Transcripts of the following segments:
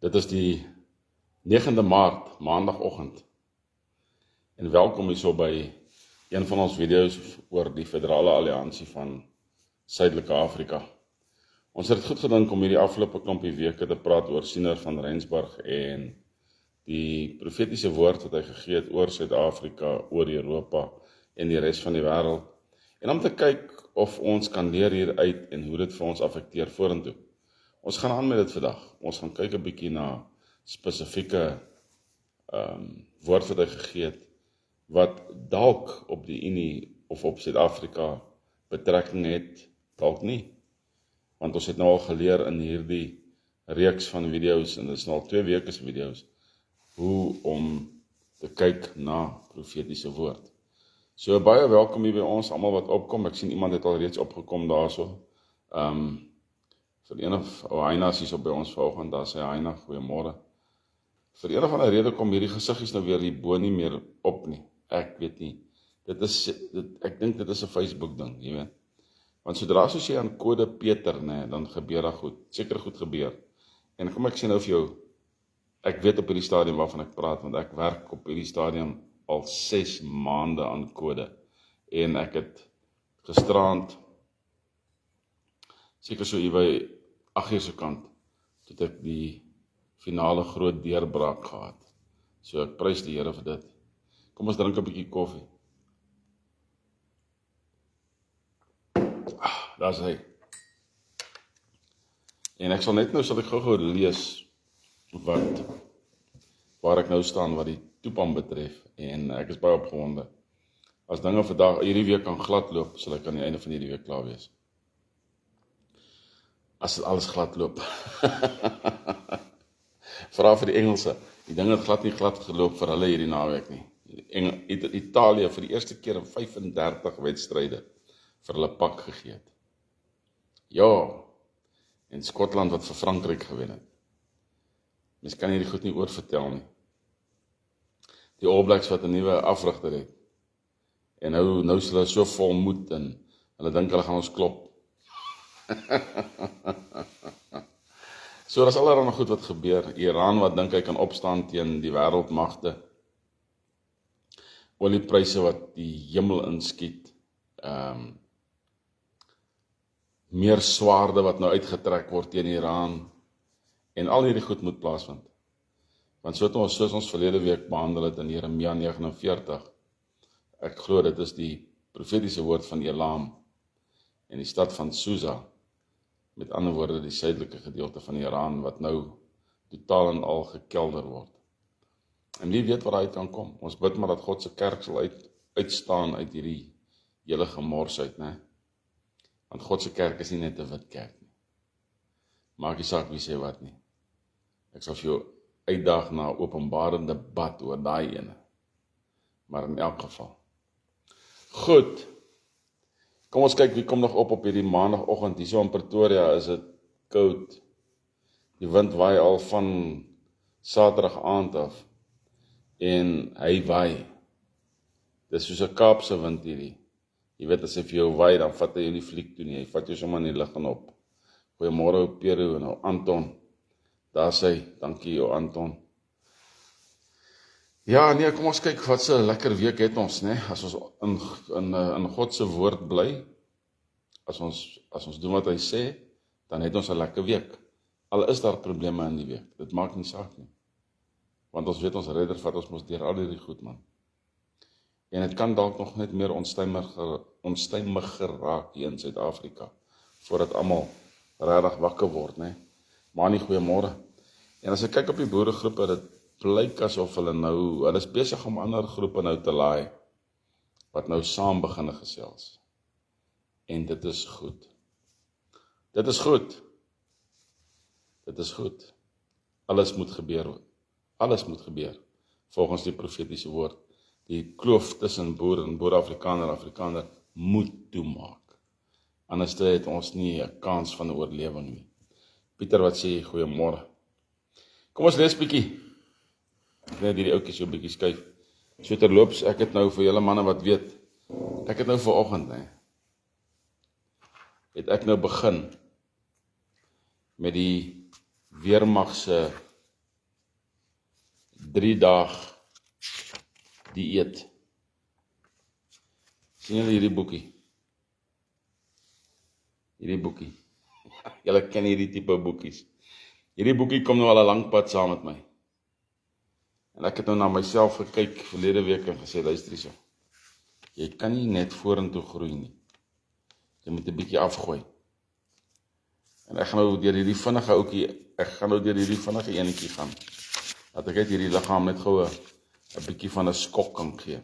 Dit is die 9de Maart, maandagoggend. En welkom hierso by een van ons video's oor die Federale Alliansie van Suidelike Afrika. Ons het dit goed gedink om hierdie afgelope klompie weke te praat oor Siener van Rensburg en die profetiese woord wat hy gegee het oor Suid-Afrika, oor Europa en die res van die wêreld. En om te kyk of ons kan leer hieruit en hoe dit vir ons affekteer vorentoe. Ons gaan aan met dit vandag. Ons gaan kyk 'n bietjie na spesifieke woord wat hy gegee het, wat dalk op die Unie of op Suid-Afrika betrekking het, dalk nie. Want ons het nou al geleer in hierdie reeks van video's, en dit is nou al 2 weke se video's, hoe om te kyk na profetiese woord. So baie welkom hier by ons, almal wat opkom. Ek sien iemand het al reeds opgekom daarso. Vir een of Heinas is op by ons vanoggend, daar sê Heina, goeiemôre. Vir een of ander rede kom hierdie gesiggies nou weer hierbo nie meer op nie. Ek weet nie. Ek dink dit is 'n Facebook ding, jy weet. Want sodra soos jy aan kode Peter, dan gebeur daar goed. Seker goed gebeur. En kom ek sê nou vir jou, ek weet op hierdie stadium waarvan ek praat, want ek werk op hierdie stadium al 6 maande aan kode. En ek het gisterand, seker so hier by 8 uur se kant, het ek die finale groot deurbraak gehad. So ek prys die Here vir dit. Kom ons drink 'n bietjie koffie. Daar's hy. En ek sal ek gou lees waar ek nou staan wat die toepan betref. En ek is baie opgewonde. As dinge vandag hierdie week kan glad loop, sal ek aan die einde van hierdie week klaar wees. As dit alles glad loop. Vra vir die Engelse. Die ding het glad nie glad geloop vir hulle hierdie naweek nie. Italië vir die eerste keer in 35 wedstryde vir hulle pak gegee het. Ja, en Skotland wat vir Frankryk gewen het. Mens kan hierdie goed nie oorvertel nie. Die All Blacks wat 'n nuwe afrigter het. En nou is hulle so vol moed en hulle dink hulle gaan ons klop. So, daar is allerlei goed wat gebeur. Iran wat dink hy kan opstaan teen die wêreldmagte. Oliepryse wat die hemel inskiet. Meer swaarde wat nou uitgetrek word teen Iran. En al hierdie goed moet plaasvind. Want soos ons verlede week behandel het in Jeremia 49. Ek glo dit is die profetiese woord van Elam en die stad van Susa. Met ander woorde die suidelike gedeelte van Iran wat nou totaal en al gekelder word. En wie weet wat uit kan kom. Ons bid maar dat God se kerk sal uitstaan uit hierdie hele gemors uit, né? Want God se kerk is nie net 'n wit kerk nie. Maak nie saak wie sê wat nie. Ek sal vir jou uitdaag na 'n openbare debat oor daai ene. Maar in elk geval. Goed. Kom ons kyk wie kom nog op hierdie maandagoggend. Hierso in Pretoria is dit koud. Die wind waai al van Saterdag aand af. En hy waai. Dis soos 'n Kaapse wind hierdie. Jy weet as hy vir jou waai, dan vat hy jou nie fliek toe nie. Hy vat jou sommer in die lug en op. Goeiemôre ou Peru en ou Anton. Daar sê, dankie ou Anton. Ja, nee, kom ons kyk wat se lekker week het ons, né? As ons in God se woord bly, as ons doen wat hy sê, dan het ons 'n lekker week. Al is daar probleme in die week, dit maak nie saak nie. Want ons weet ons redder vat ons mos deur al hierdie goed, man. En dit kan dalk nog net meer onstuimiger raak hier in Suid-Afrika, voordat almal regtig wakker word, né? Maar nie goeiemôre. En as ek kyk op die boeregroepe, dit blyk asof hulle is besig om ander groepe nou te laai, wat nou saam beginne gesels. En dit is goed. Dit is goed. Dit is goed. Alles moet gebeur. Alles moet gebeur, volgens die profetiese woord. Die kloof tussen boer en Afrikaner moet toemaak. Anders het ons nie 'n kans van 'n oorlewing nie. Pieter, wat sê jy? Goeiemôre. Kom ons lees bietjie. Ek net hierdie ouetjie so 'n bietjie skuif. So terloops, ek het nou vir julle manne wat weet, ek het nou vanoggend, het ek nou begin met die weermag se 3 dae dieet. Sien julle hierdie boekie? Hierdie boekie. Julle ken hierdie tipe boekies. Hierdie boekie kom nou al 'n lang pad saam met my. En ek het nou na myself gekyk verlede week en gesê, luister hierso. Jy kan nie net vorentoe groei nie. Jy moet 'n bietjie afgooi. En ek gaan nou deur hierdie vinnige enetjie gaan. Dat ek uit hierdie liggaam net gou 'n bietjie van 'n skok kan gee.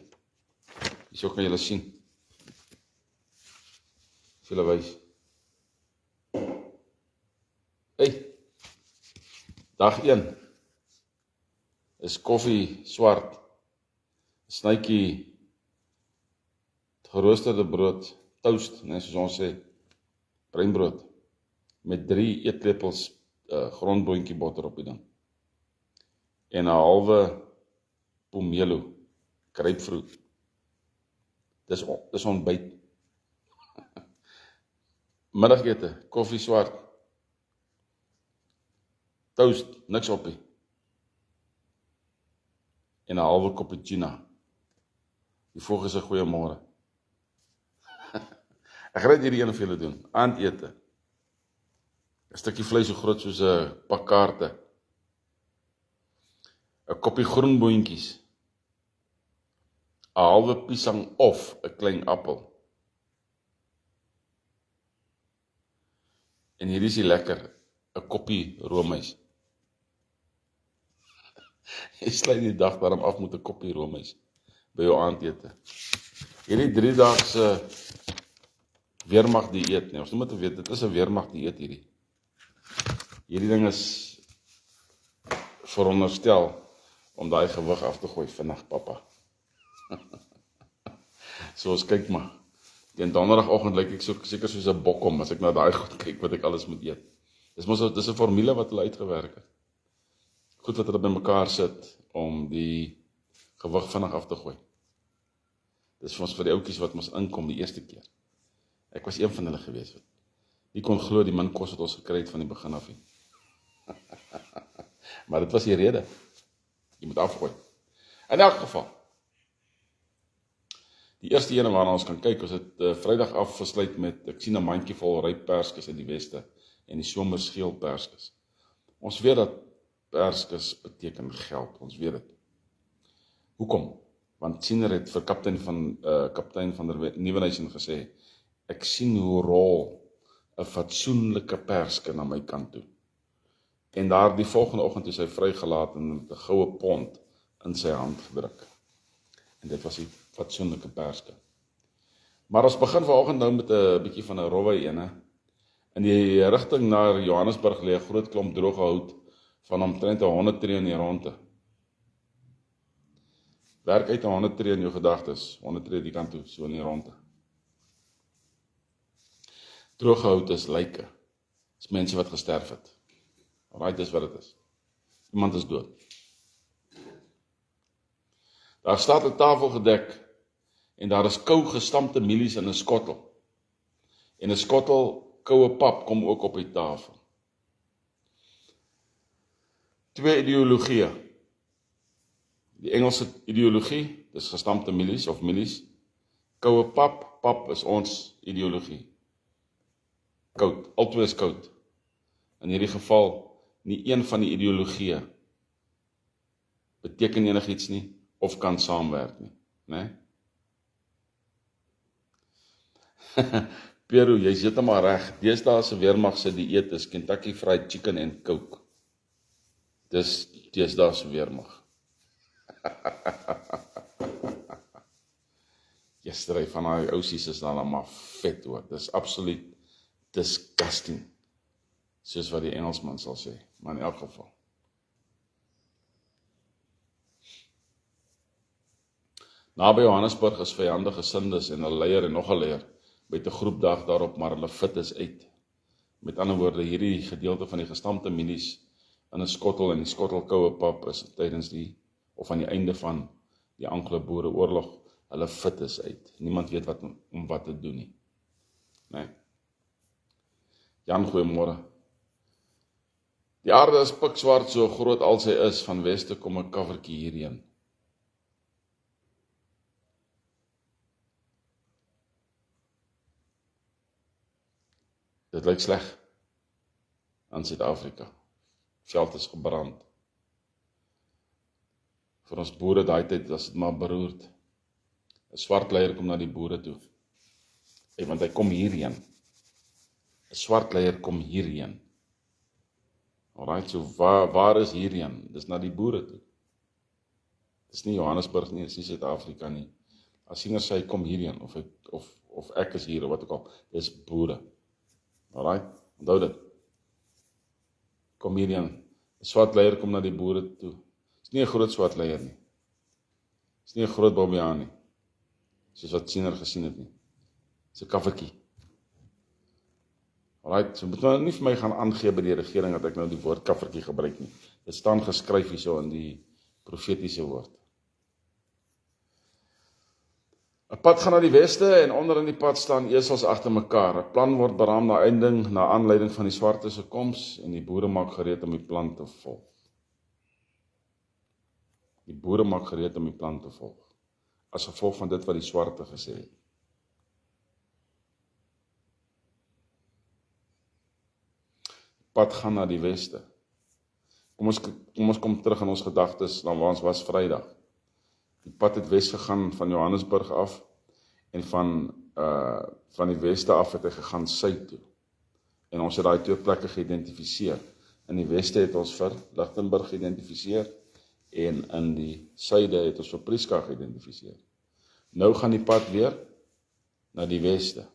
Hierso kan julle sien. Julle wys. Hey, dag 1 is koffie swart, snytjie geroosterde brood, toast, nee, soos ons sê, breinbrood, met 3 eetlepels grondboontjie botter op die ding, en 'n halwe pomelo, grapefruit. Dis ontbyt. Middagete, koffie swart, toast, niks oppie, en 'n halwe cappuccino. Die volgende is 'n goeiemôre. Ek gaan net hierdie een vir julle doen. Aandete. 'n stukkie vleis so groot soos 'n pak kaarte. 'n koppie groenboontjies. 'n halwe piesang of 'n klein appel. En hierdie is die lekker, 'n koppie roomys. Jy sluit die dag daarom af met 'n koppie roomys by jou aandete. Hierdie 3-daagse weermag dieet, nee, ons moet weet, dit is 'n weermag dieet hierdie. Hierdie ding is veronderstel om daai gewig af te gooi vinnig, pappa. So ons kyk maar. Teen donderdagoggend lyk ek seker soos 'n bokkom as ek na daai goed kyk wat ek alles moet eet. Dis 'n formule wat hulle uitgewerk het. Goed wat hulle bymekaar sit om die gewig vinnig af te gooi. Dis vir die ouetjies wat ons inkom die eerste keer. Ek was een van hulle gewees. Die kon glo die min kos wat ons gekry het van die begin af. Maar dit was die rede. Jy moet afgooi. In elk geval. Die eerste ene waarna ons kan kyk, ons het Vrydag afgesluit met, ek sien 'n mandjie vol ryp perskes in die weste en die somerskeel perskes. Ons weet dat perskes beteken geld, ons weet dit. Hoekom? Want Siener het vir kaptein van der Nieuwenhuizen gesê, ek sien hoe rol 'n fatsoenlike perske na my kant toe. En daar die volgende oggend is hy vrygelaat en met 'n goue pond in sy hand gedruk. En dit was die fatsoenlike perske. Maar ons begin vanoggend nou met 'n bietjie van 'n rowwe ene. In die rigting na Johannesburg lê 'n groot klomp droë hout van omtrent 100 tree in die ronde. Werk uit 100 tree in jou gedagtes, 100 tree die kant toe, so in die ronde. Droë hout is lyke. Dis mense wat gesterf het. Alraai, dis wat dit is. Iemand is dood. Daar staat 'n tafel gedek en daar is kou gestampte mielies in 'n skottel. En 'n skottel koue pap kom ook op die tafel. 2 ideologieë. Die Engelse ideologie, dis gestampte mielies of mielies. Koue pap is ons ideologie. Koud, albei is koud. In hierdie geval, nie een van die ideologieë beteken enigiets nie, of kan saamwerk nie, né? Peru, jy's heeltemal reg. Deesdae se weermag se dieet is Kentucky Fried Chicken en Coke. Dis deesdae se weermag. Yesterday van daai ousies is dan maar vet hoor. Dis absoluut disgusting. Soos wat die Engelsman sal sê, maar in elk geval. Naby Johannesburg is vyandige sindes en 'n leier en nog 'n leier met 'n groep dag daarop, maar hulle fit is uit. Met ander woorde, hierdie gedeelte van die gestampte mielies in 'n skottel en die skottel koue pap is tydens of aan die einde van die Anglo-Boereoorlog, hulle fit is uit. Niemand weet om wat te doen nie. Nee. Jan, goeiemôre. Die aarde is pikswart, so groot als sy is, van weste kom 'n kaffertjie hierheen. Dit lyk sleg aan Suid-Afrika. Veld is gebrand. Vir ons boere daai tyd was dit maar beroerd. 'n Swart leier kom na die boere toe. Want hy kom hierheen. 'n Swart leier kom hierheen. Alright, so waar is hierheen? Dis na die boere toe. Dis nie Johannesburg nie, dis nie Suid-Afrika nie. As siener sê hy kom hierheen, of ek is hier, of wat ook al, dis boere. Alright, onthou dit. Kom hierheen. 'n Swart leier kom na die boere toe. Dis nie 'n groot swart leier nie. Dis nie 'n groot bobbejaan nie. Soos wat siener gesien het nie. Dis 'n kaffertjie. Alright, so moet nou nie vir my gaan aangee by die regering dat ek nou die woord kaffertjie gebruik nie. Dit staan geskryf hierso in die profetiese woord. 'n Pad gaan na die weste en onder in die pad staan esels agter mekaar. 'n Plan word beraam na aanleiding van die swartes se koms en die boere maak gereed om die plan te volg. Die boere maak gereed om die plan te volg. As gevolg van dit wat die swarte gesê het. Pad gaan na die weste. Kom ons kom terug in ons gedagtes na waar ons was Vrydag. Die pad het wes gegaan van Johannesburg af en van die weste af het hy gegaan suid toe. En ons het daai twee plekke geïdentifiseer. In die weste het ons vir Lichtenburg geïdentifiseer en in die suide het ons vir Prieska geïdentifiseer. Nou gaan die pad weer na die weste.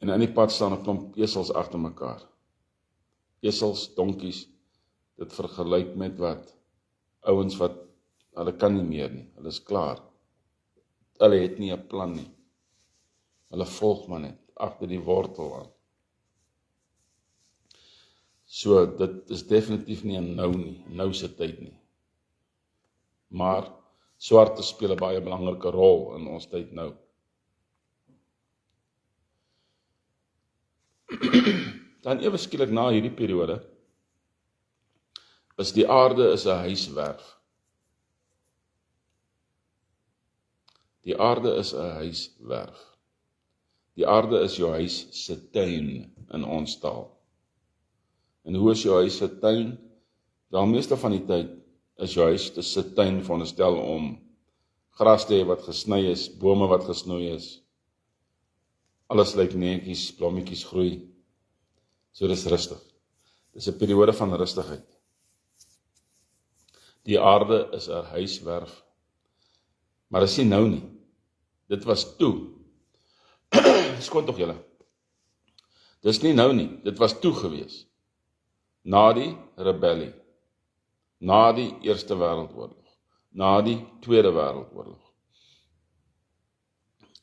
En in die pad staan 'n klomp esels agter mekaar. Esels, donkies, dit vergelyk met wat? Ouens wat, hulle kan nie meer nie, hulle is klaar. Hulle het nie 'n plan nie. Hulle volg maar net, agter die wortel aan. So, dit is definitief nie 'n nou nie, nou se tyd nie. Maar, swarte speel 'n baie belangrike rol in ons tyd nou. Dan ewe skielik na hierdie periode, is die aarde is 'n huiswerf. Die aarde is 'n huiswerf. Die aarde is jou huis se tuin in ons taal. En hoe is jou huis se tuin? Wel, meeste van die tyd is jou huis se tuin veronderstel om gras te hê wat gesny is, bome wat gesnoei is. Alles lyk netjies, blommetjies groei. So dis rustig. Dis 'n periode van rustigheid. Die aarde is 'n huiswerf. Maar dis nie nou nie. Dit was toe. Skoon tog julle. Dis nie nou nie. Dit was toe gewees. Na die rebellie. Na die Eerste Wêreldoorlog. Na die Tweede Wêreldoorlog.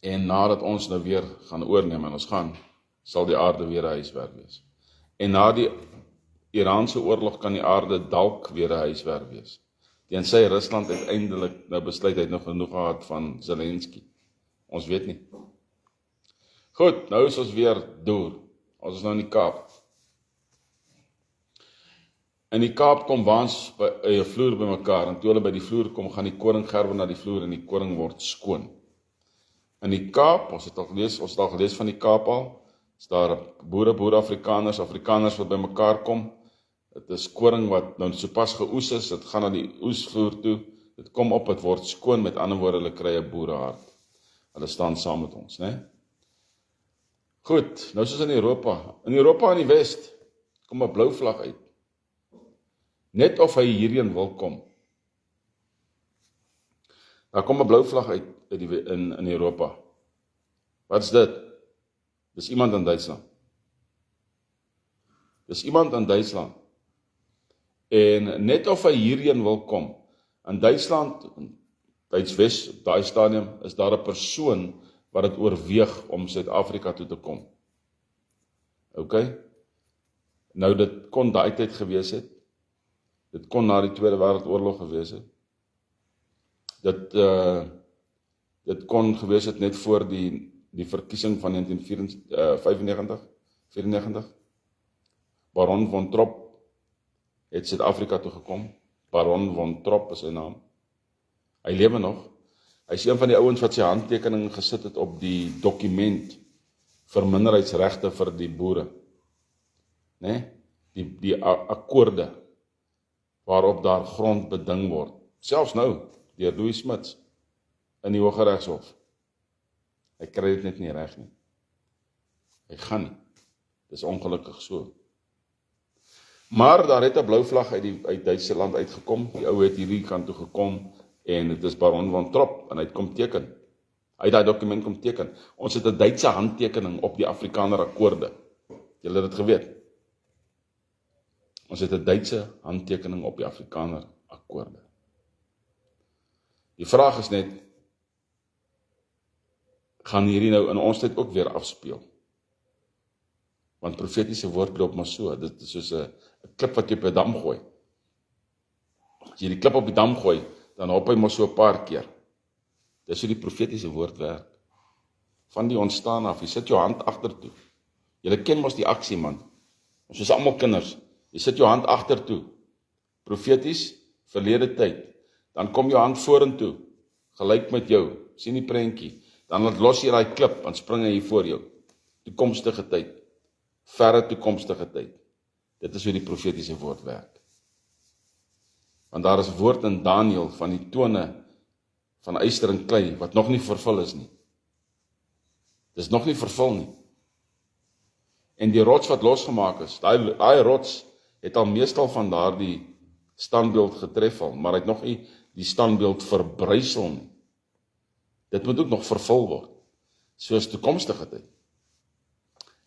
En nadat ons nou weer gaan oorneem en ons sal die aarde weer 'n huiswerf wees. En na die Iraanse oorlog kan die aarde dalk weer 'n huiswerf wees. Tensy Rusland uiteindelik nou besluit hy het nog genoeg gehad van Zelensky. Ons weet nie. Goed, nou is ons weer deur. Ons is nou in die Kaap. In die Kaap kom waans by 'n vloer bymekaar en toe hulle by die vloer kom, gaan die koring gerwe na die vloer en die koring word skoon. In die Kaap, ons het al gelees van die Kaap al, is daar boere Afrikaners wat bymekaar kom. Dit is koring wat nou sopas geoes is, dit gaan na die oesvloer toe, dit kom op, dit word skoon, met ander woorde, hulle kry 'n boerehart. Hulle staan saam met ons, né? Goed, nou soos in Europa. In Europa in die West, kom 'n blou vlag uit. Net of hy hierheen wil kom. Daar kom 'n blou vlag uit in Europa. Wat is dit? Dis iemand in Duitsland. Dis iemand in Duitsland. En net of hy hierheen wil kom. In Duitsland, Duits-Wes, op daai stadium, is daar 'n persoon wat dit oorweeg om Suid-Afrika toe te kom. OK? Nou, dit kon daai tyd gewees het. Dit kon na die Tweede Wêreldoorlog gewees het. Dit kon gewees het net voor die verkiesing van 1995, 94. Baron von Trop het Suid-Afrika toe gekom. Baron von Trop is sy naam. Hy lewe nog. Hy is een van die ouens wat sy handtekening gesit het op die dokument vir minderheidsregte vir die boere. Nee? Die akkoorde waarop daar grond beding word. Selfs nou, deur Louis Smits in die Hooggeregshof. Hy kry dit net nie reg nie. Hy gaan nie. Dis ongelukkig so. Maar daar het 'n blou vlag uit Duitsland uitgekom. Die ou het hierdie kant toe gekom en dit is Baron von Trop en hy het kom teken. Hy het daai dokument kom teken. Ons het 'n Duitse handtekening op die Afrikaner akkoorde. Julle het dit geweet. Ons het 'n Duitse handtekening op die Afrikaner akkoorde. Die vraag is net, gaan hierdie nou in ons tyd ook weer afspeel? Want profetiese woord loop maar so, dit is soos 'n klip wat jy op 'n dam gooi. As jy die klip op die dam gooi, dan hop hy maar so 'n paar keer. Dis hoe die profetiese woord werk. Van die ontstaan af, jy sit jou hand agtertoe. Julle ken mos die aksie man. Ons is almal kinders. Jy sit jou hand agtertoe. Profeties, verlede tyd. Dan kom jou hand vorentoe, gelyk met jou. Sien die prentjie. Dan laat los jy daai klip, dan spring hy hier voor jou. Toekomstige tyd. Verre toekomstige tyd. Dit is hoe die profetiese woord werk. Want daar is woord in Daniël van die tone van yster en klei, wat nog nie vervul is nie. Dis nog nie vervul nie. En die rots wat losgemaak is, daai rots het al meestal van daardie standbeeld getref al, maar hy het nog nie die standbeeld verbrysel nie. Dit moet ook nog vervul word, soos toekomstige tyd.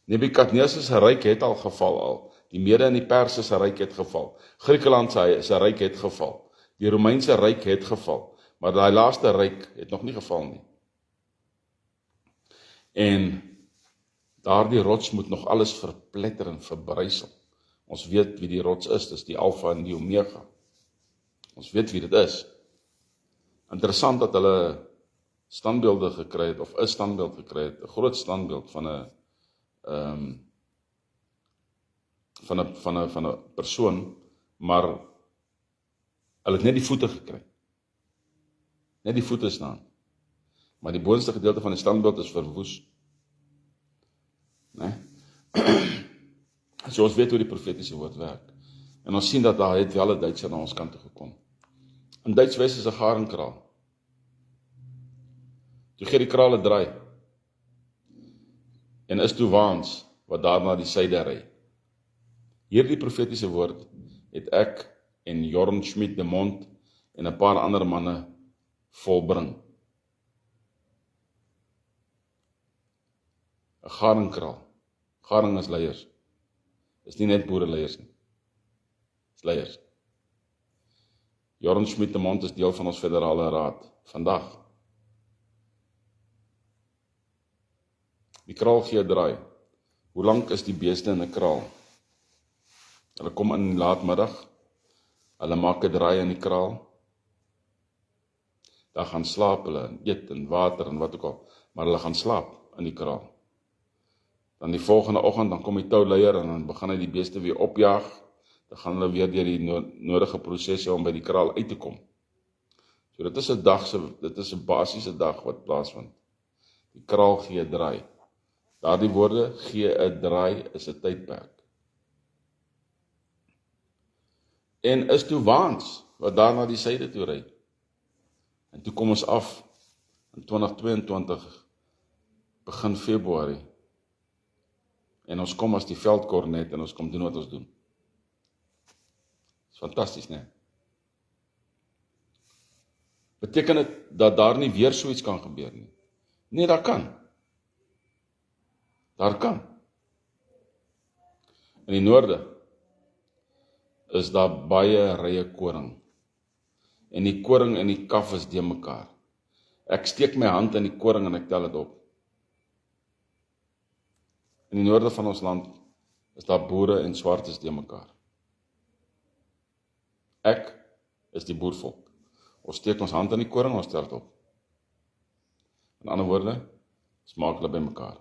Nebukadnesar se ryk het al geval al, die Mede en die Perse se ryk het geval, Griekeland se ryk het geval, die Romeinse ryk het geval, maar daai laaste ryk het nog nie geval nie. En daardie rots moet nog alles verpletter en verbrysel. Ons weet wie die rots is, dis die Alfa en die Omega. Ons weet wie dit is. Interessant dat hulle standbeelde gekry het, of 'n standbeeld gekry het, 'n groot standbeeld van 'n persoon, maar hulle het net die voete gekry. Net die voete staan. Maar die boonste gedeelte van die standbeeld is verwoes. Nee? So ons weet hoe die profetiese woord werk. En ons sien dat daar het wel 'n Duitser na ons kant toe gekom. In Duitswes is 'n garingkraal. Toe gee die kraal 'n draai. En is toe waans wat daar na die syde ry. Hierdie profetiese woord het ek en Jorn Schmidt de Mond en 'n paar ander manne volbring. 'n Garingkraal. Garing is leiers. Dis nie net boereleiers nie. Dis leiers. Jorn Schmidt de Mond is deel van ons federale raad. Vandag. Die kraal gee 'n draai. Hoe lank is die beeste in 'n kraal? Hulle kom in die laatmiddag. Hulle maak 'n draai in die kraal. Daar gaan slaap hulle, eet en water en wat ook al. Maar hulle gaan slaap in die kraal. Dan die volgende oggend, dan kom die touleier en dan begin hy die beeste weer opjaag. Dan gaan hulle weer deur die nodige prosesse om by die kraal uit te kom. So dit is 'n dit is 'n basiese dag wat plaasvind. Die kraal gee 'n draai. Daardie woorde, gee 'n draai, is 'n tydperk. En is toe waans, wat daar na die syde toe ry. En toe kom ons af, in 2022, begin Februarie. En ons kom as die veldkornet, en ons kom doen wat ons doen. Dis fantasties, né? Beteken dit dat daar nie weer so iets kan gebeur nie? Nee, daar kan. Daar kan. In die noorde is daar baie rye koring. En die koring en die kaf is de mekaar. Ek steek my hand in die koring en ek tel dit op. In die noorde van ons land is daar boere en swartes de mekaar. Ek is die boervolk. Ons steek ons hand in die koring en ons tel dit op. In ander woorde, ons maak hulle by mekaar.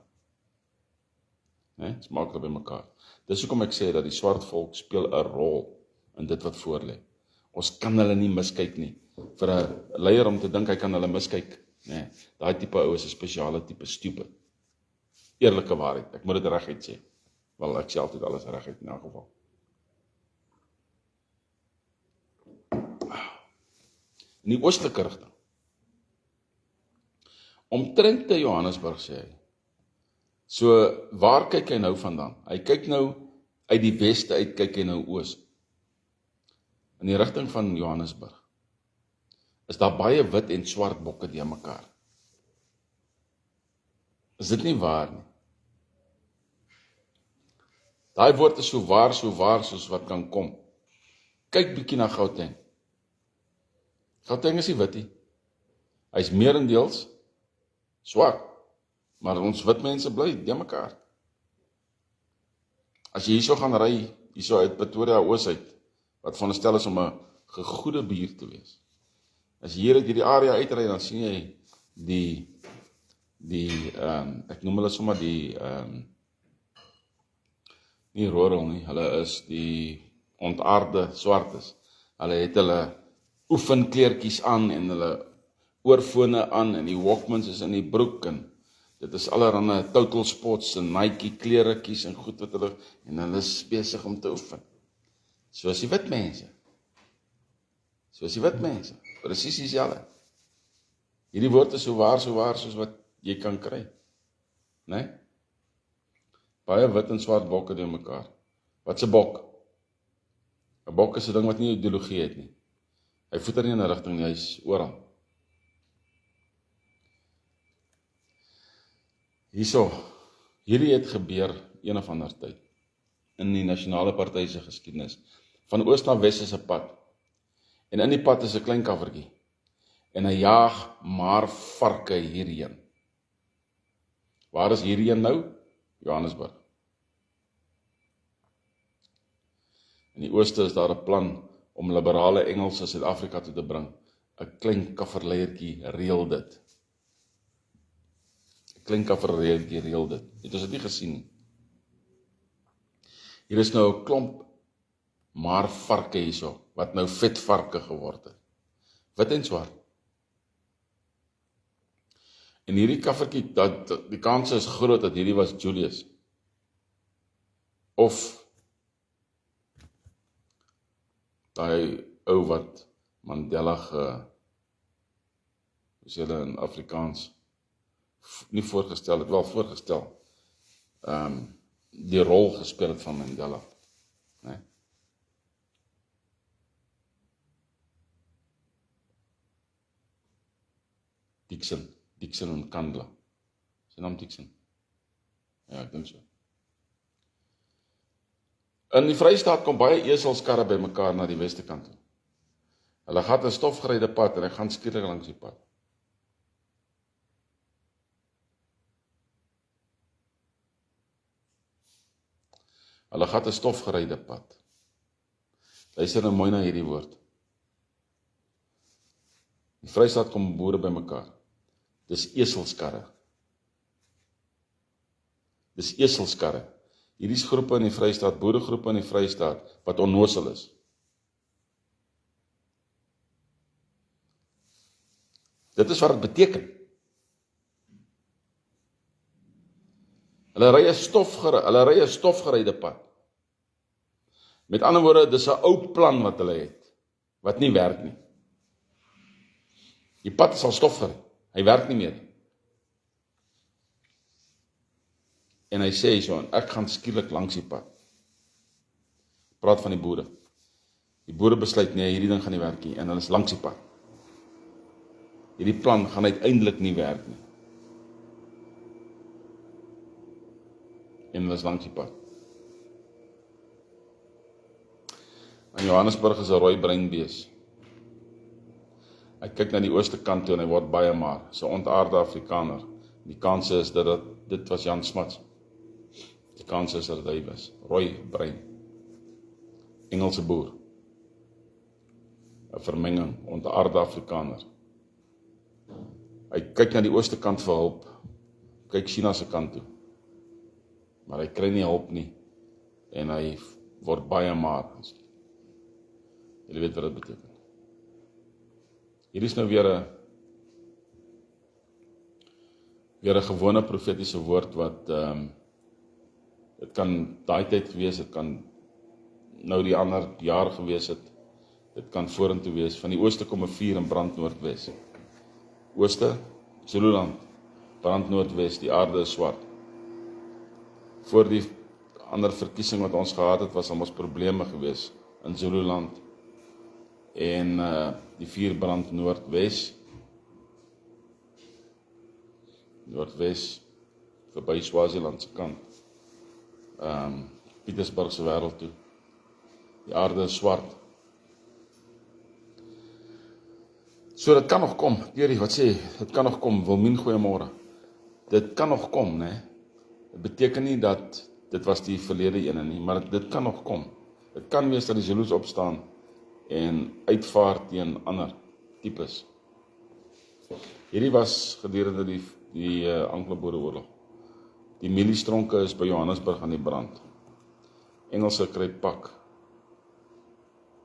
né? Ons maak dit by mekaar. Dis hoekom ek sê dat die swart volk speel 'n rol in dit wat voor lê. Ons kan hulle nie miskyk nie. Vir 'n leier om te dink hy kan hulle miskyk, nee, daai tipe ou is 'n spesiale tipe stupid. Eerlike waarheid, ek moet dit reguit sê. Wel, ek sê altyd alles reguit in elk geval. In die oostelike rigting. Omtrent te Johannesburg sê hy. So, waar kyk hy nou vandaan? Hy kyk nou uit die weste uit, kyk hy nou oos. In die rigting van Johannesburg is daar baie wit en swart bokke die mekaar. Is dit nie waar nie? Daai woord is so waar soos wat kan kom. Kyk bietjie na Gauteng. Gauteng is nie wit nie. Hy is meerendeels swart, maar ons wit mense bly die mekaar. As jy hierso gaan ry, hierso uit Pretoria Oos uit, wat veronderstel is om 'n gegoede buurt te wees. As jy hier uit hierdie area uitry, dan sien jy ek noem hulle sommer nie rural nie, hulle is die ontaarde swartes. Hulle het hulle oefenkleertjies aan en hulle oorfone aan en die Walkmans is in die broek en dit is allerhande Total Sports en Nike kleretjies en goed wat hulle, en hulle is besig om te oefen. Soos die wit mense. Presies dieselfde. Hierdie woord is so waar soos wat jy kan kry. Né? Baie wit en swart bokke die mekaar. Wat 'n bok? 'n Bok is 'n ding wat nie ideologie het nie. Hy voeter nie in 'n rigting nie, hy is oral. Hierdie het gebeur een of ander tyd in die Nasionale Party se geskiedenis. Van oos na wes is 'n pad. En in die pad is 'n klein kaffertjie. En hy jaag maar varke hierheen. Waar is hierheen nou? Johannesburg. In die ooste is daar 'n plan om liberale Engelse Suid-Afrika toe te bring. 'n Klein kafferleiertjie reël dit. Het ons dit nie gesien nie. Hier is nou 'n klomp maar varke hierso, wat nou vet varke geword het. Wit en swart. En hierdie kaffertjie, die kans is groot dat hierdie was Julius. Of daai ou wat Mandela hoe sê hulle in Afrikaans, nie voorgestel het, wel voorgestel, die rol gespeel het van Mandela. Nee? Dixon en Kandla. Sy naam Dixon. Ja, ek dink so. In die Vrystaat kom baie eselskarre by mekaar na die weste kant toe. Hulle gaan 'n stofgeryde pad en hy gaan skielik langs die pad. Hulle gaan 'n stofgeryde pad. Luister nou mooi na hierdie woord. Die Vrystaat kom boere by mekaar. Dis eselskarre. Hierdie is groepe in die Vrystaat, boeregroepe in die Vrystaat, wat onnosel is. Dit is wat dit beteken. Hulle ry 'n stofgeryde pad. Met ander woorde, dis 'n ou plan wat hulle het, wat nie werk nie. Die pad is al stofgery, hy werk nie meer. En hy sê so, ek gaan skielik langs die pad. Praat van die boere. Die boere besluit, nee, hierdie ding gaan nie werk nie, en hulle is langs die pad. Hierdie plan gaan uiteindelik nie werk nie. En hulle is langs die pad. En Johannesburg is 'n rooi breinbees. Hy kyk na die ooste kant toe en hy word baie maar, so 'n ontaarde Afrikaner. Die kans is dat dit was Jan Smuts. Die kans is dat hy was rooi brein. Engelse boer. 'n Vermenging, ontaarde Afrikaner. Hy kyk na die ooste kant vir hulp. Kyk China se kant toe. maar hy kry nie hulp nie, en hy word baie maar. Julle weet wat dit beteken. Hier is nou weer 'n gewone profetiese woord wat, dit kan daai tyd gewees, dit kan nou die ander jaar gewees het, dit kan vorentoe wees, van die ooste kom 'n vuur en brand noordwes. Ooste, Zululand, brand noordwes, die aarde is swart. Voor die ander verkiesing wat ons gehad het, was ons probleme gewees in Zululand, en die vuur brand noordwes, verby Swaziland se kant, Pietersburg se wêreld toe. Die aarde is swart. So dit kan nog kom, Pierie, wat sê jy? Dit kan nog kom, Wilmien, goeiemôre. Dit kan nog kom, né? Dit beteken nie dat dit was die verlede ene nie, maar dit kan nog kom. Dit kan wees dat die Zulus opstaan en uitvaar teen ander tipes. Hierdie was gedurende die Anglo-Boereoorlog. Die mieliestronke is by Johannesburg aan die brand. Engelse kry pak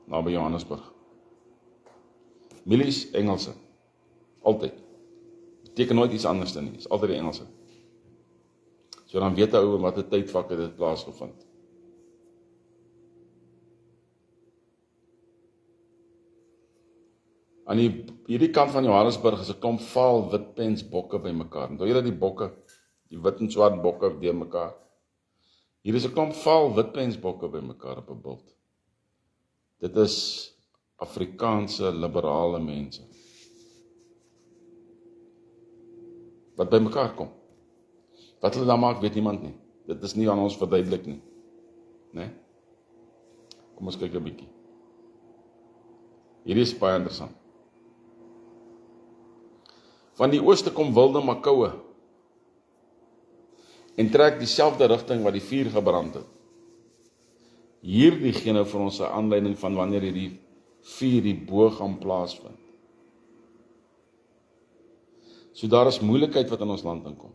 naby Johannesburg. Milies, Engelse. Altyd. Beteken nooit iets anders nie, is altyd die Engelse. So dan weet hy oor wat 'n tydvak het dit plaasgevind. Aan hierdie kant van Johannesburg is 'n klomp vaal witpens bokke by mekaar. Onthou jy dat die bokke, die wit en swart bokke deur mekaar. Hier is 'n klomp vaal witpens bokke by mekaar op 'n bult. Dit is Afrikaanse liberale mense wat by mekaar kom. Wat hulle dan maak, weet niemand nie. Dit is nie aan ons verduidelik nie. Nee? Kom ons kyk 'n bietjie. Hierdie is baie interessant. Van die ooste kom wilde makoue en trek dieselfde rigting wat die vuur gebrand het. Hierdie gee nou vir ons 'n aanleiding van wanneer hierdie vuur hierbo gaan plaasvind. So daar is moeilikheid wat in ons land inkom.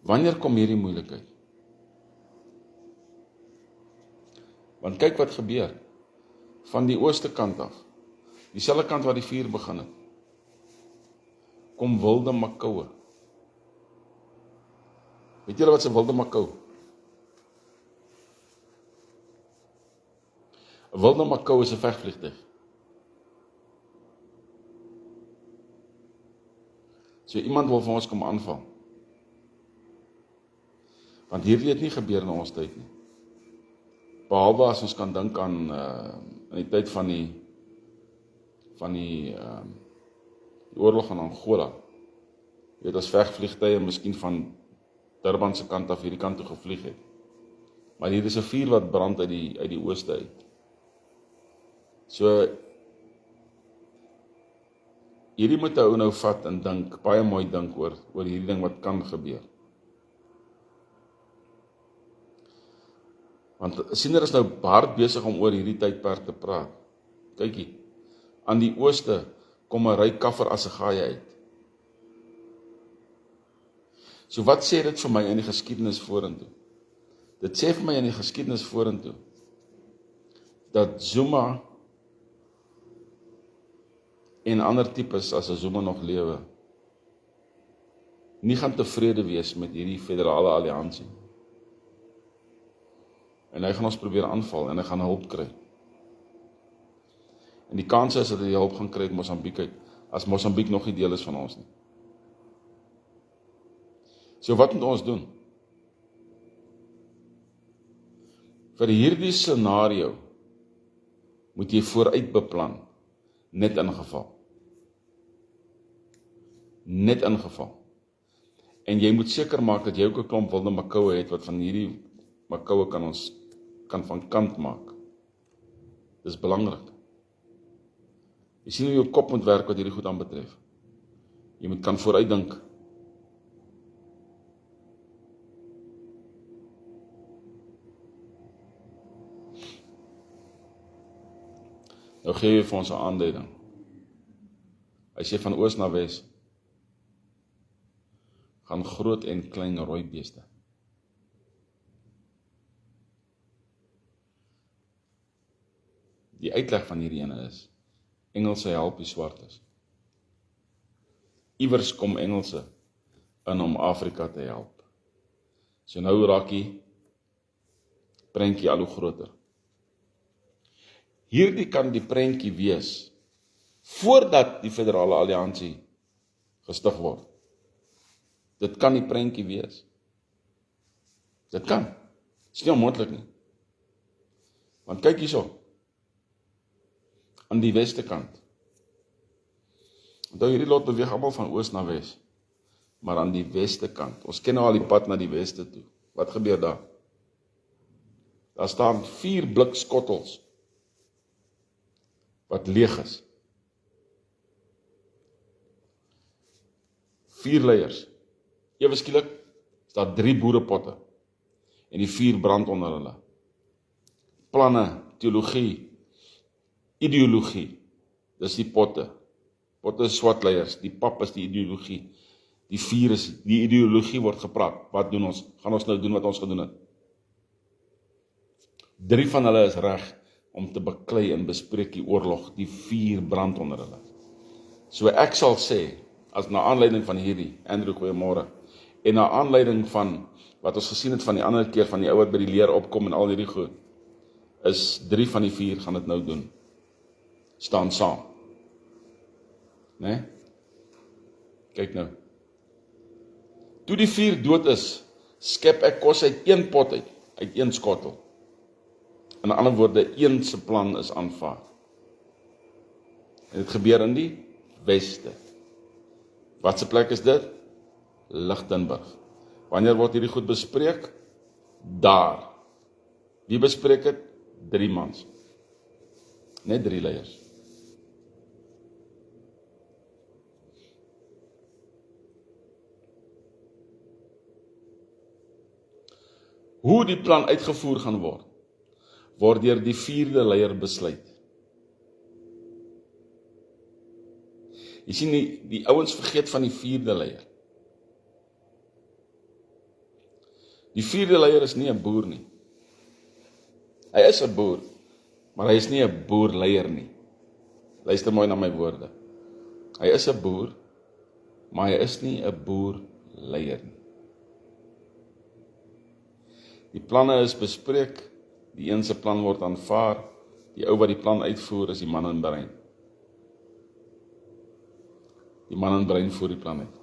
Wanneer kom hierdie moeilikheid? Want kyk wat gebeur. Van die ooste kant af, dieselfde kant waar die vuur begin het, kom wilde makoue. Weet julle wat is 'n wilde makou? 'n wilde makou is 'n vegvliegtuig. So iemand wil vir ons kom aanval. Want hierdie het nie gebeur in ons tyd nie. Behalwe as ons kan dink aan in die tyd van die oorlog in Angola. Jy weet, as vegvliegtuie miskien van Durban se kant af hierdie kant toe gevlieg het. Maar hier is 'n vuur wat brand uit die ooste uit. So hierdie moet ou nou vat en dink, baie mooi dink oor hierdie ding wat kan gebeur. Want siener is nou hard besig om oor hierdie tydperk te praat. Kykie, aan die ooste kom 'n ry kaffer assegaaie uit. So wat sê dit vir my in die geskiedenis vorentoe? Dit sê vir my in die geskiedenis vorentoe dat Zuma en ander tipes as Zuma nog lewe nie gaan tevrede wees met hierdie federale alliansie. En hy gaan ons probeer aanval en hy gaan hulp kry. En die kans is dat hy hulp gaan kry uit Mosambiek uit, as Mosambiek nog nie deel is van ons nie. So wat moet ons doen? Vir hierdie scenario moet jy vooruit beplan, net in geval. Net in geval. En jy moet seker maak dat jy ook 'n klomp wilde makoue het, wat van hierdie makoue kan van kant maak. Dis belangrik. Jy sien hoe jou kop moet werk wat hierdie goed aanbetref. Jy moet kan vooruitdink. Nou gee jy vir ons 'n aanduiding. Hy sê van oos na wes. gaan groot en klein rooi beeste. Die uitleg van hierdie ene is, Engelse help die swartes. Iewers kom Engelse in om Afrika te help. So nou raak die prentjie al hoe groter. Hierdie kan die prentjie wees, voordat die federale alliansie gestig word. Dit kan die prentjie wees. Dit kan. Dit is nie onmoontlik nie. Want kyk hierso, aan die weste kant. Onthou hierdie lot beweeg almal van oos na wes, maar aan die weste kant. Ons ken nou al die pad na die weste toe. Wat gebeur daar? Daar staan 4 blikskottels wat leeg is. 4 leiers. Ewe skielik is daar 3 boerepotte en die 4 brand onder hulle. Planne, teologie, ideologie, dis die potte. Potte is swart leiers, die pap is die ideologie. Die 4 is, die ideologie word gepraat. Wat doen ons? Gaan ons nou doen wat ons gedoen het? 3 van hulle is reg om te beklei en bespreek die oorlog, die 4 brand onder hulle. So ek sal sê, as na aanleiding van hierdie, Andrew, goeiemôre, en na aanleiding van wat ons gesien het van die ander keer, van die ou wat by die leer opkom en al hierdie goed, is 3 van die 4 gaan dit nou doen. Staan saam. Né? Kyk nou. Toe die 4 dood is, skep ek kos uit 1 pot uit 1 skottel. In ander woorde, 1 se plan is aanvaar. En dit gebeur in die weste. Wat se plek is dit? Lichtenburg. Wanneer word hierdie goed bespreek? Daar. Wie bespreek het? 3 mans. Net 3 leiers. Hoe die plan uitgevoer gaan word deur die 4de leier besluit. Jy sien, die ouens vergeet van die 4de leier. Die 4de leier is nie 'n boer nie. Hy is 'n boer, maar hy is nie 'n boerleier nie. Luister mooi na my woorde. Hy is 'n boer, maar hy is nie 'n boerleier nie. Die planne is bespreek, die een se plan word aanvaar, die ou wat die plan uitvoer is die man in brein. Die man in brein voer die plan uit.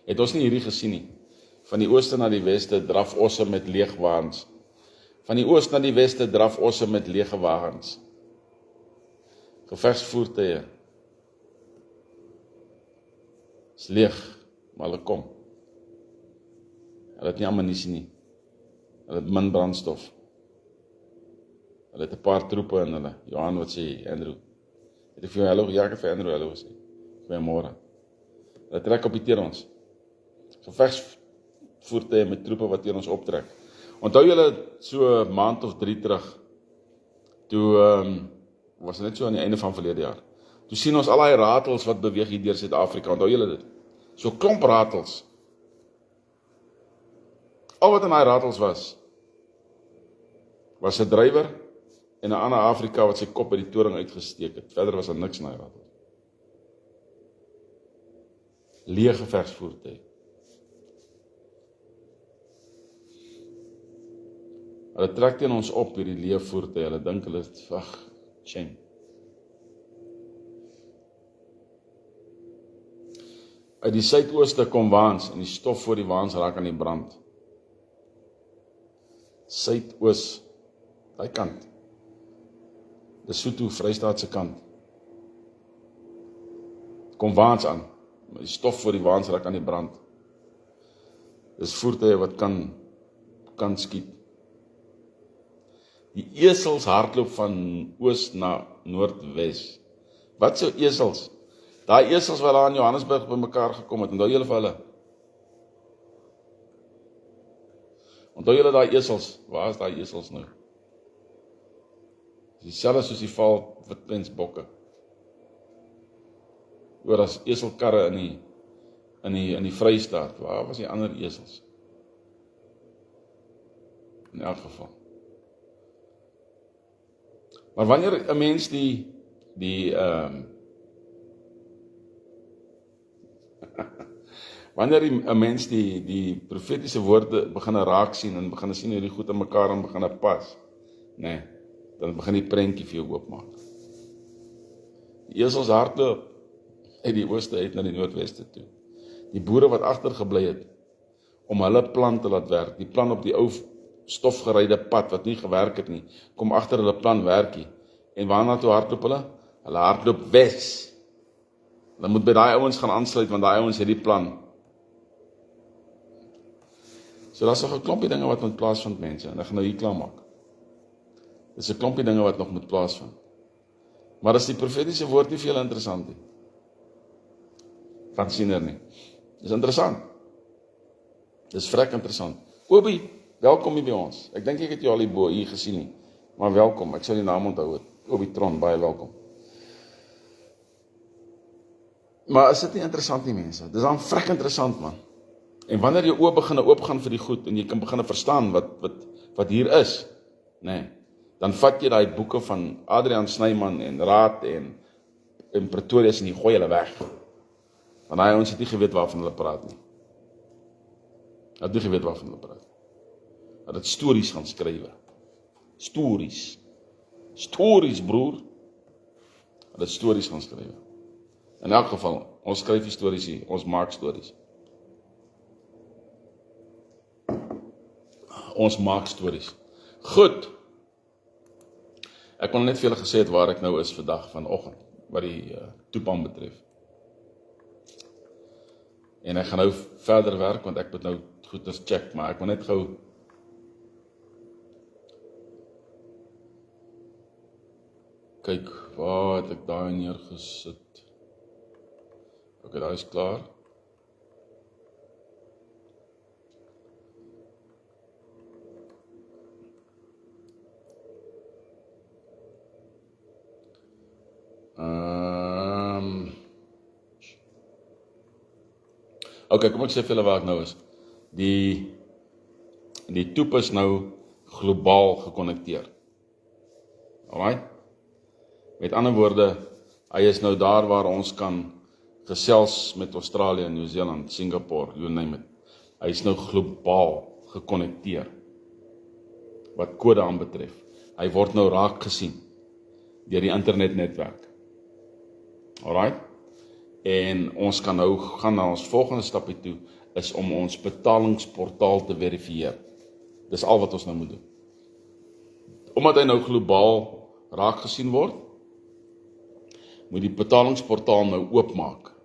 Het ons nie hierdie gesien nie? Van die ooste na die weste draf osse met leegwagens. Van die oost na die weste draf osse met lege wagens. Gevegsvoertuie. Is leeg, maar hulle kom. Hulle het nie ammunisie nie. Hulle het min brandstof. Hulle het 'n paar troepe in hulle. Johan, wat sê jy, Andrew? Het ek vir jou hallo, ja, ek het vir Andrew hallo gesê. Goeiemôre. Hulle trek op die teen ons. Gevegsvoertuie met troepe wat teen ons optrek. Onthou julle so 'n maand of 3 terug, toe was net so aan die einde van verlede jaar. Toe sien ons al die ratels wat beweeg hier deur Suid-Afrika. Onthou julle dit? So klomp ratels. Al wat in daai ratels was 'n drywer en 'n ander Afrika wat sy kop by die toring uitgesteek het. Verder was daar niks in daai ratels. Leë gevegsvoertuie. Hulle trek teen ons op hierdie leë voertuie. Hulle dink hulle is shame. Uit die suidooste kom waans en die stof voor die waans raak aan die brand. Suidoos, daai kant. Lesotho, Vrystaat se kant. Kom waans aan. Die stof voor die waans raak aan die brand. Dis voertuie wat kan skiet. Die esels hardloop van oos na noordwes. Wat so esels? Daai esels wat daar in Johannesburg bymekaar gekom het, onthou julle vir hulle? Onthou julle daai esels? Waar is daai esels nou? Dis dieselfde soos die val witplensbokke. Oor as eselkarre in die Vrystaat. Waar was die ander esels? In elk geval. Maar wanneer 'n mens wanneer 'n mens die profetiese woorde begin raak sien en begin sien hoe die goed in mekaar en begin pas, nee, dan begin die prentjie vir jou oopmaak. Die esels hardloop uit die ooste uit na die noordweste toe. Die boere wat agtergebly het om hulle plan te laat werk, die plan op die ou stofgeryde pad wat nie gewerk het nie, kom agter hulle plan werkie. En waarna toe hardloop hulle? Hulle hardloop wes. Hulle moet by daai ouens gaan aansluit, want daai ouens het die plan. So daar's nog 'n klompie dinge wat moet plaasvind, mense, en ek gaan nou hier klaar maak. Dis 'n klompie dinge wat nog moet plaasvind. Maar is die profetiese woord nie vir julle interessant nie? Van siener nie. Dis interessant. Dis vrek interessant. Obi, welkom hier by ons. Ek dink ek het jou al hier gesien nie, maar welkom, ek sal die naam onthou. Obi Tron, baie welkom. Maar is dit nie interessant nie, mense? Dis dan vrek interessant, man. En wanneer jou oë begin oopgaan vir die goed, en jy kan begin verstaan wat hier is, nee, dan vat jy daai boeke van Adrian Snyman en Raad en Pretorius en jy gooi hulle weg. Want daai ouens het nie geweet waarvan hulle praat nie. Hulle het nie geweet waarvan hulle praat. Hulle het stories gaan skrywe. Stories, broer. Hulle het stories gaan skrywe. In elk geval, ons skryf nie stories hier, ons maak stories. Ons maak stories. Goed. Ek kon net vir julle gesê het waar ek nou is vandag, vanoggend, wat die toepan betref. En ek gaan nou verder werk, want ek moet nou goeders check, maar ek wil net gou kyk, waar het ek daai neergesit? Ok, daai is klaar. Ok, kom ek sê vir julle waar ek nou is. Die toep is nou globaal gekonnekteer. Alright? Met ander woorde, hy is nou daar waar ons kan gesels met Australië, New Zealand, Singapore, you name it. Hy is nou globaal gekonnekteer. Wat kode aanbetref. Hy word nou raak gesien deur die internetnetwerk. Alright? En ons kan nou gaan na ons volgende stapie toe, is om ons betalingsportaal te verifieer. Dis al wat ons nou moet doen. Omdat hy nou globaal raak gesien word, moet die betalingsportaal nou oopmaak.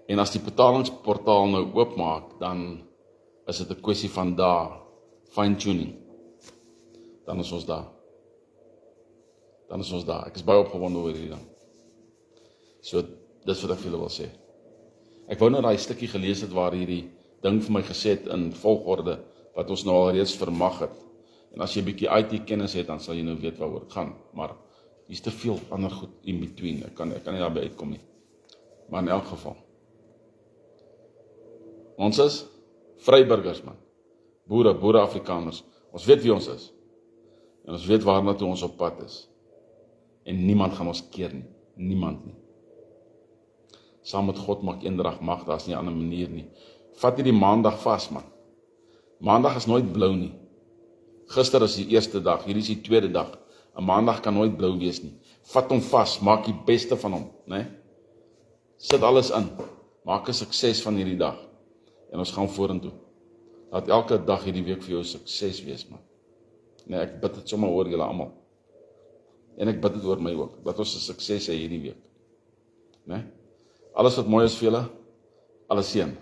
En as die betalingsportaal nou oopmaak, dan is dit 'n kwessie van fine-tuning. Dan is ons daar. Ek is baie opgewonde oor hierdie ding. So, dis wat ek vir julle wil sê. Ek wou nou daai stukkie gelees het waar hierdie ding vir my gesê het in volgorde, wat ons nou al reeds vermag het. En as jy 'n bietjie IT-kennis het, dan sal jy nou weet waaroor dit gaan. Maar hier's te veel ander goed in between. Ek kan nie daarby uitkom nie. Maar in elk geval. Ons is vryburgers, man. Boere Afrikaners. Ons weet wie ons is. En ons weet waarna toe ons op pad is. En niemand gaan ons keer nie. Niemand nie. Saam met God maak eendrag mag, daar's nie 'n ander manier nie. Vat hierdie maandag vas, man. Maandag is nooit blou nie. Gister is die eerste dag, hierdie is die tweede dag. 'n Maandag kan nooit blou wees nie. Vat hom vas, maak die beste van hom, né? Sit alles in. Maak 'n sukses van hierdie dag. En ons gaan vorentoe. Laat elke dag hierdie week vir jou sukses wees, man. Nee, ek bid dit sommer oor julle almal. En ek bid dit oor my ook, dat ons 'n sukses hê hierdie week. Né? Alles wat mooi is vir julle, alles seën.